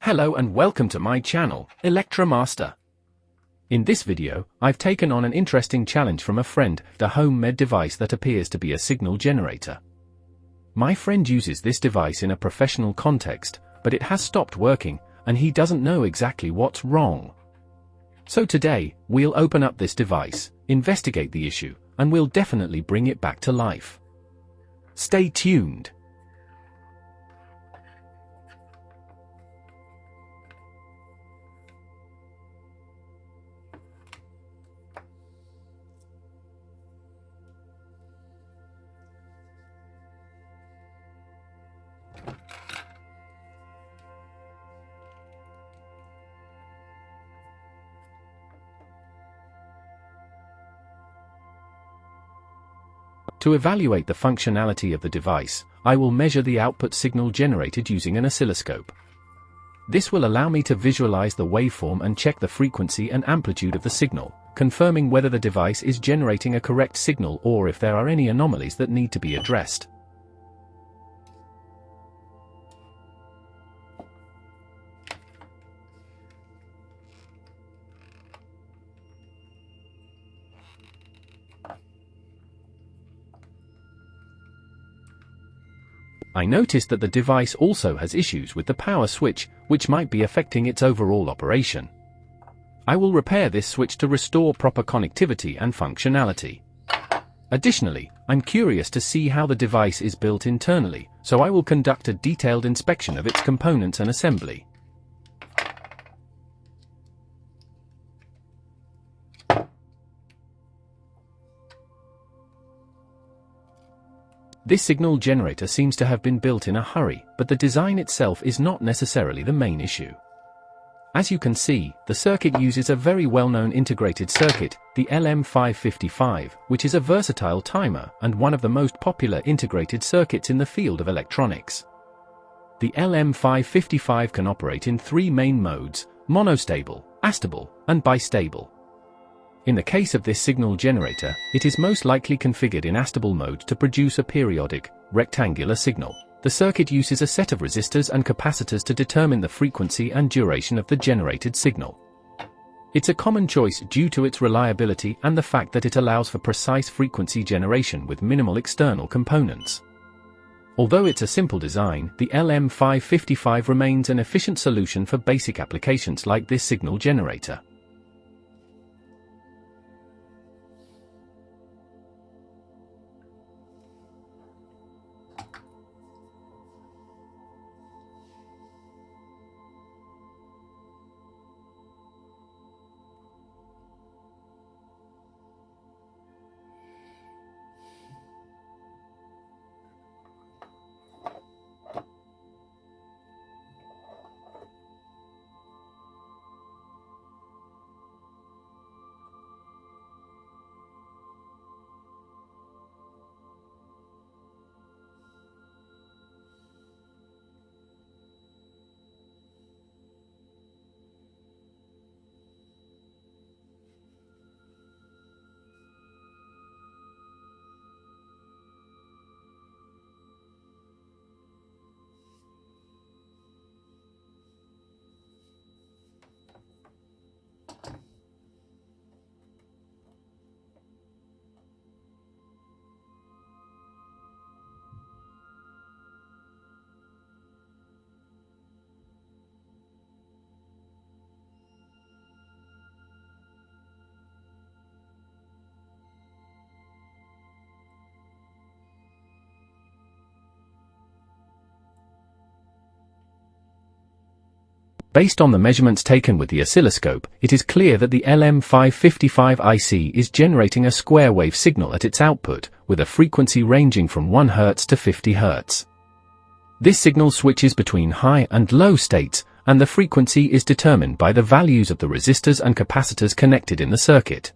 Hello and welcome to my channel, ELECTRO-MASTER. In this video, I've taken on an interesting challenge from a friend, the homemade device that appears to be a signal generator. My friend uses this device in a professional context, but it has stopped working, and he doesn't know exactly what's wrong. So today, we'll open up this device, investigate the issue, and we'll definitely bring it back to life. Stay tuned. To evaluate the functionality of the device, I will measure the output signal generated using an oscilloscope. This will allow me to visualize the waveform and check the frequency and amplitude of the signal, confirming whether the device is generating a correct signal or if there are any anomalies that need to be addressed. I noticed that the device also has issues with the power switch, which might be affecting its overall operation. I will repair this switch to restore proper connectivity and functionality. Additionally, I'm curious to see how the device is built internally, so I will conduct a detailed inspection of its components and assembly. This signal generator seems to have been built in a hurry, but the design itself is not necessarily the main issue. As you can see, the circuit uses a very well-known integrated circuit, the LM555, which is a versatile timer and one of the most popular integrated circuits in the field of electronics. The LM555 can operate in three main modes: monostable, astable, and bistable. In the case of this signal generator, it is most likely configured in astable mode to produce a periodic, rectangular signal. The circuit uses a set of resistors and capacitors to determine the frequency and duration of the generated signal. It's a common choice due to its reliability and the fact that it allows for precise frequency generation with minimal external components. Although it's a simple design, the LM555 remains an efficient solution for basic applications like this signal generator. Based on the measurements taken with the oscilloscope, it is clear that the LM555 IC is generating a square wave signal at its output, with a frequency ranging from 1 Hz to 50 Hz. This signal switches between high and low states, and the frequency is determined by the values of the resistors and capacitors connected in the circuit.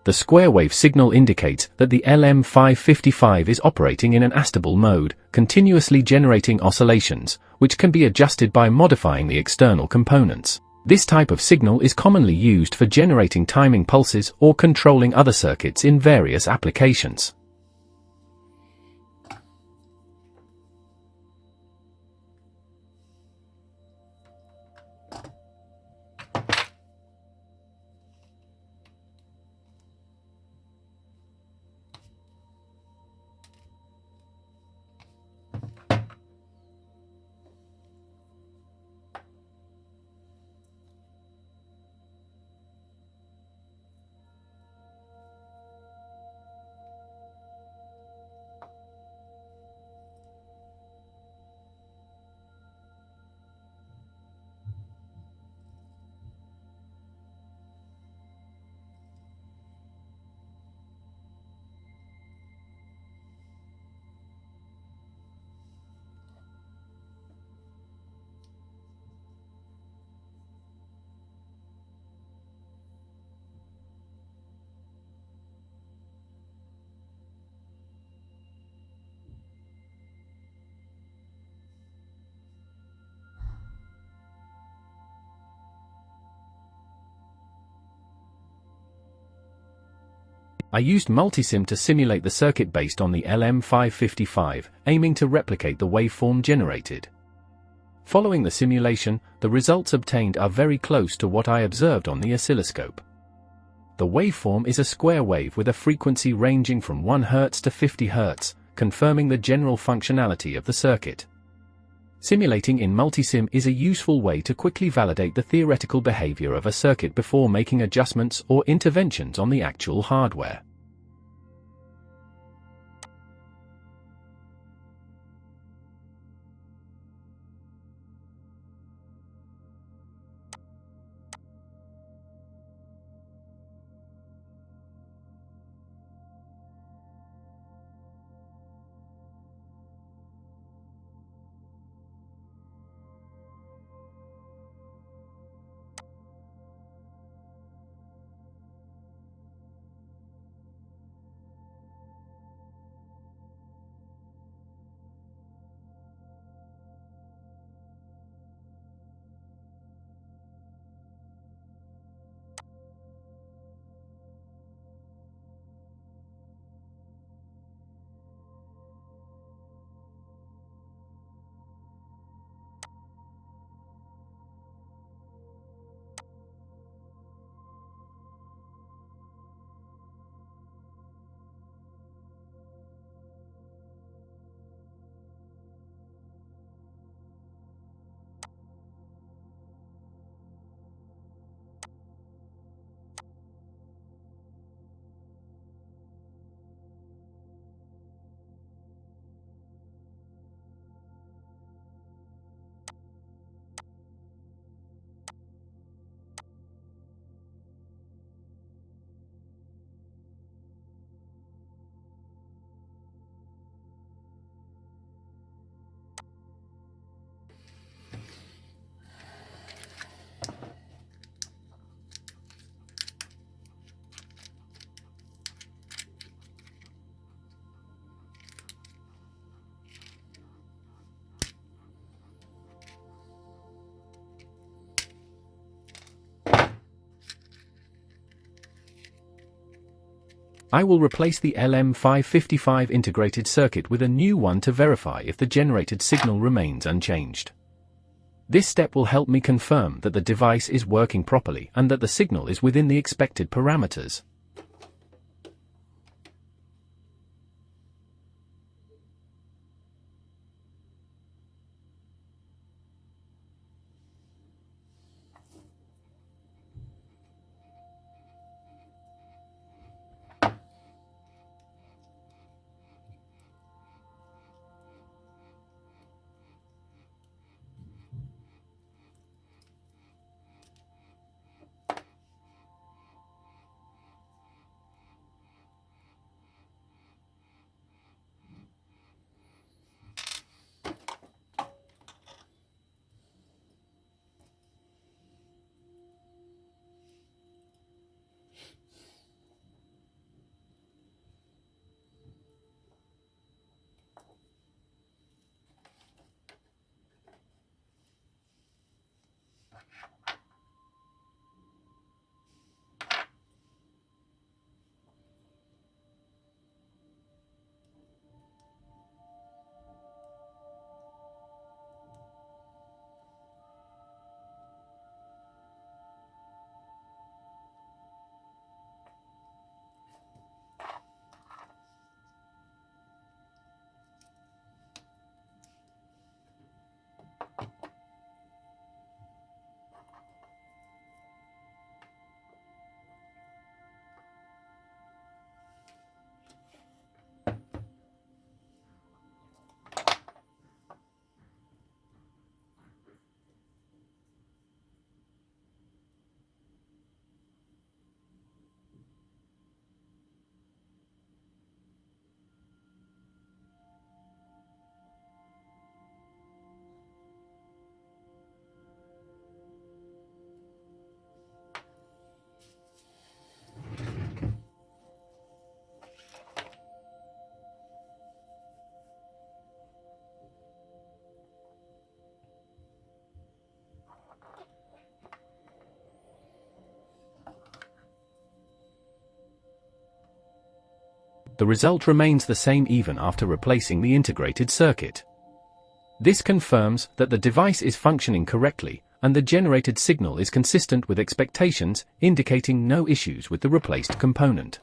The square wave signal indicates that the LM555 is operating in an astable mode, continuously generating oscillations, which can be adjusted by modifying the external components. This type of signal is commonly used for generating timing pulses or controlling other circuits in various applications. I used multisim to simulate the circuit based on the LM555, aiming to replicate the waveform generated. Following the simulation, the results obtained are very close to what I observed on the oscilloscope. The waveform is a square wave with a frequency ranging from 1 Hz to 50 Hz, confirming the general functionality of the circuit. Simulating in multisim is a useful way to quickly validate the theoretical behavior of a circuit before making adjustments or interventions on the actual hardware. I will replace the LM555 integrated circuit with a new one to verify if the generated signal remains unchanged. This step will help me confirm that the device is working properly and that the signal is within the expected parameters. The result remains the same even after replacing the integrated circuit. This confirms that the device is functioning correctly, and the generated signal is consistent with expectations, indicating no issues with the replaced component.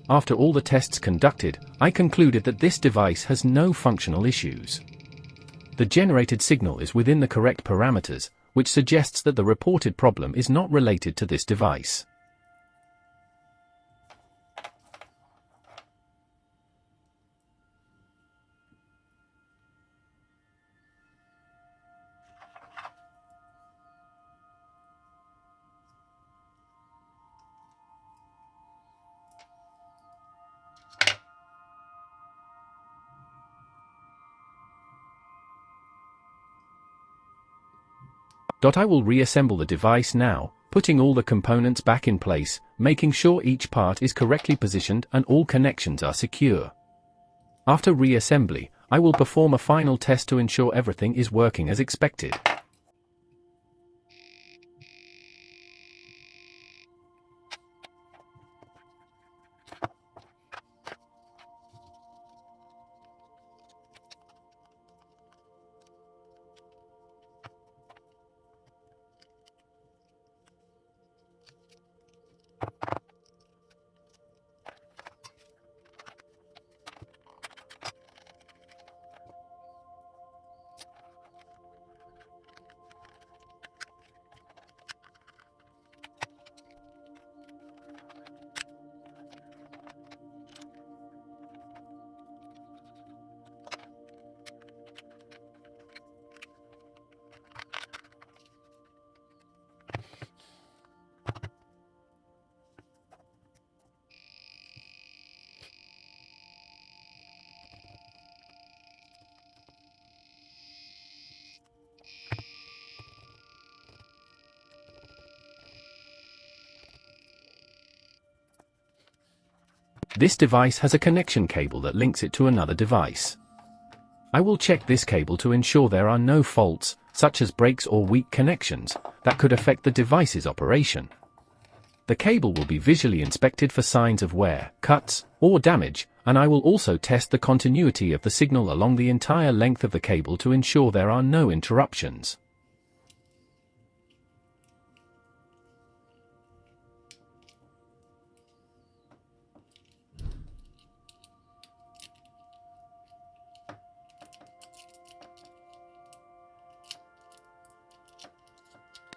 After all the tests conducted, I concluded that this device has no functional issues. The generated signal is within the correct parameters, which suggests that the reported problem is not related to this device. I will reassemble the device now, putting all the components back in place, making sure each part is correctly positioned and all connections are secure. After reassembly, I will perform a final test to ensure everything is working as expected. This device has a connection cable that links it to another device. I will check this cable to ensure there are no faults, such as breaks or weak connections, that could affect the device's operation. The cable will be visually inspected for signs of wear, cuts, or damage, and I will also test the continuity of the signal along the entire length of the cable to ensure there are no interruptions.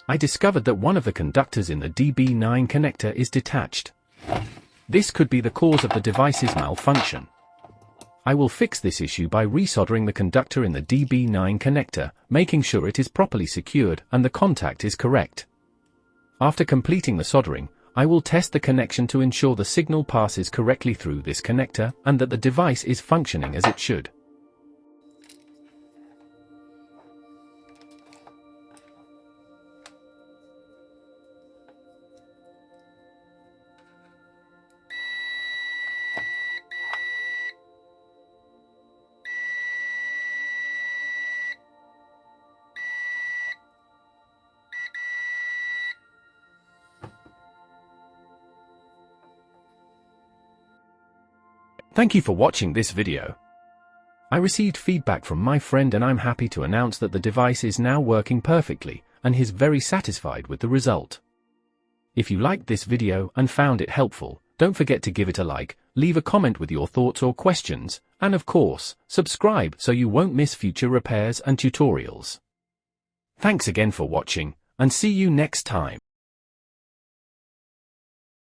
I discovered that one of the conductors in the DB9 connector is detached. This could be the cause of the device's malfunction. I will fix this issue by resoldering the conductor in the DB9 connector, making sure it is properly secured and the contact is correct. After completing the soldering, I will test the connection to ensure the signal passes correctly through this connector and that the device is functioning as it should. Thank you for watching this video. I received feedback from my friend and I'm happy to announce that the device is now working perfectly and he's very satisfied with the result. If you liked this video and found it helpful, don't forget to give it a like, leave a comment with your thoughts or questions, and of course, subscribe so you won't miss future repairs and tutorials. Thanks again for watching, and see you next time.